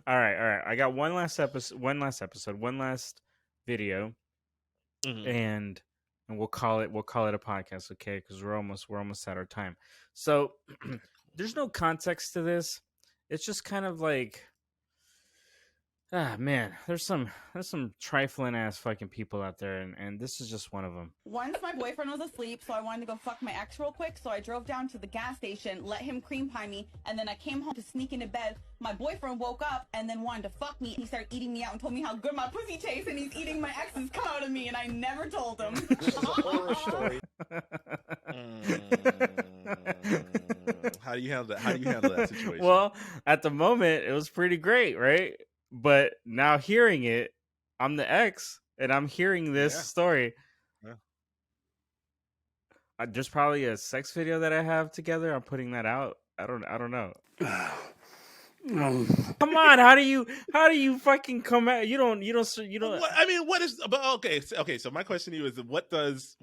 All right. I got one last episode, one last video, Mm-hmm. and we'll call it a podcast, okay? Because we're almost at our time. So Okay. there's no context to this. It's just kind of like, man, there's some trifling ass fucking people out there, and this is just one of them. Once my boyfriend was asleep, so I wanted to go fuck my ex real quick. So I drove down to the gas station, let him cream pie me, and then I came home to sneak into bed. My boyfriend woke up and then wanted to fuck me. He started eating me out and told me how good my pussy tastes, and he's eating my ex's cum out of me, and I never told him. This is a horror story. How do you handle that situation? Well, at the moment, it was pretty great, right? But now hearing it, I'm the ex, and I'm hearing this story. Yeah. There's probably a sex video that I have together. I'm putting that out. I don't know. Come on, how do you fucking come out? You don't. What, I mean, what is? But okay. So my question to you is, what does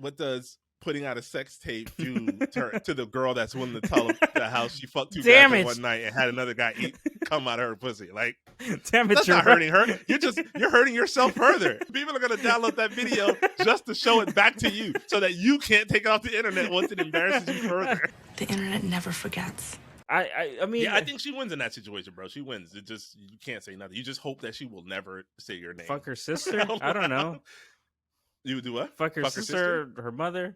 putting out a sex tape do to the girl that's willing to tell the house she fucked two guys in one night and had another guy come out of her pussy? Like, damn it, that's not hurting her. You're hurting yourself further. People are gonna download that video just to show it back to you, so that you can't take it off the internet once it embarrasses you further. The internet never forgets. I mean, yeah, I think she wins in that situation, bro. She wins. It just, you can't say nothing. You just hope that she will never say your name. Fuck her sister. I don't know. You would do what? Fuck her sister, her mother,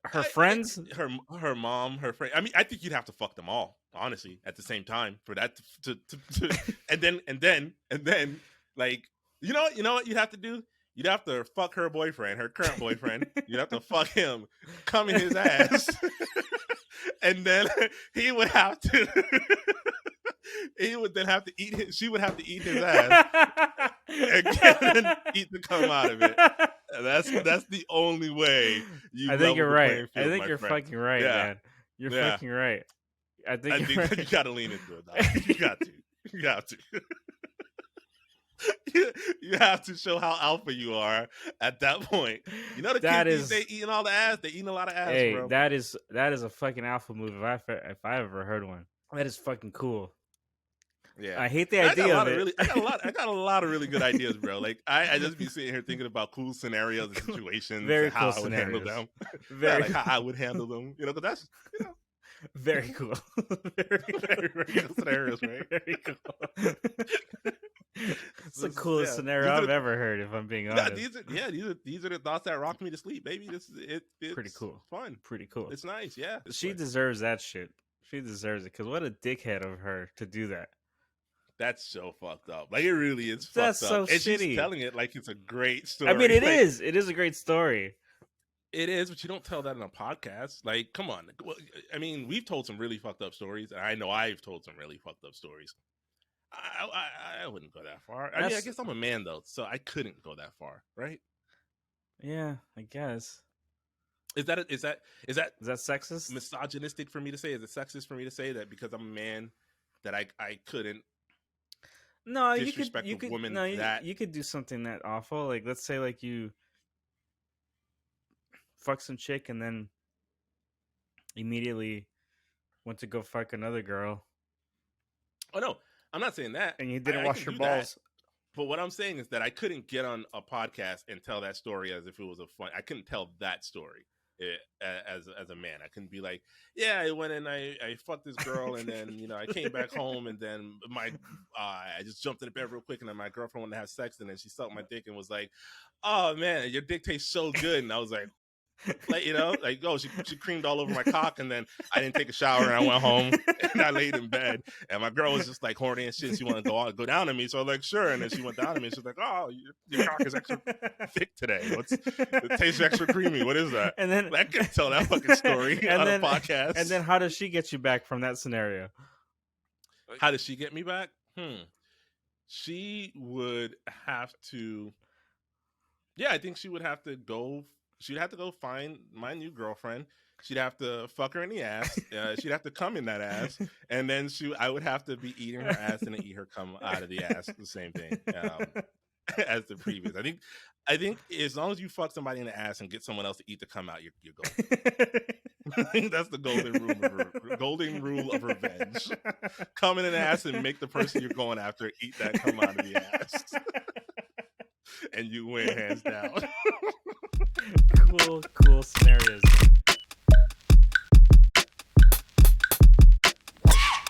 her friends, her mom, her friend. I mean, I think you'd have to fuck them all, honestly, at the same time for that to and then like, you know what you'd have to do? You'd have to fuck her boyfriend, her current boyfriend. You'd have to fuck him, come in his ass, and then he would then have to eat his. She would have to eat his ass and then eat the cum out of it. That's the only way. I think you're right. I think you're fucking right, man. You're fucking right. I think that you gotta lean into it, dog. You got to. You have to show how alpha you are at that point. You know, the kids, they eating all the ass. They eating a lot of ass, hey, bro. that is a fucking alpha move if I ever heard one. That is fucking cool. Yeah, I hate the idea of it. I got a lot of really good ideas, bro. Like I just be sitting here thinking about cool scenarios and situations, very and how cool I would handle them. Very how I would handle them. You know, because that's very cool. very cool scenarios, right? Very cool. It's the coolest scenario I've ever heard, if I'm being honest. These are the thoughts that rock me to sleep, baby. It's pretty cool. Fun. Pretty cool. It's nice, yeah. She deserves that shit. She deserves it, because what a dickhead of her to do that. That's so fucked up. Like, it really is fucked That's so up. And shitty. She's telling it like it's a great story. I mean, it is. It is a great story. It is, but you don't tell that in a podcast. Like, come on. I mean, we've told some really fucked up stories, and I know I've told some really fucked up stories. I wouldn't go that far. I mean, I guess I'm a man, though, so I couldn't go that far, right? Yeah, I guess. Is that sexist? Misogynistic for me to say? Is it sexist for me to say that because I'm a man that I couldn't? No, you could do something that awful. Like, let's say, like, you fuck some chick and then immediately went to go fuck another girl. Oh no, I'm not saying that. And you didn't wash your balls. That. But what I'm saying is that I couldn't get on a podcast and tell that story as if it was I couldn't tell that story as a man. I couldn't be like, yeah, I went and I fucked this girl, and then, you know, I came back home, and then I just jumped in the bed real quick, and then my girlfriend wanted to have sex, and then she sucked my dick and was like, oh man, your dick tastes so good. And I was like, you know, like, oh, she creamed all over my cock, and then I didn't take a shower, and I went home and I laid in bed, and my girl was just like horny and shit. She wanted to go down on me, so I was like, sure. And then she went down on me, and she's like, oh, your cock is extra thick today. It tastes extra creamy. What is that? And then I can tell that fucking story on a podcast. And then how does she get you back from that scenario? How does she get me back? She would have to. Yeah, I think she would have to go. She'd have to go find my new girlfriend. She'd have to fuck her in the ass. She'd have to come in that ass, and then I would have to be eating her ass and eat her cum out of the ass. The same thing. as the previous. I think as long as you fuck somebody in the ass and get someone else to eat the cum out, you're golden. I think that's the golden rule of revenge. Come in an ass and make the person you're going after eat that cum out of the ass. And you win hands down. Cool scenarios.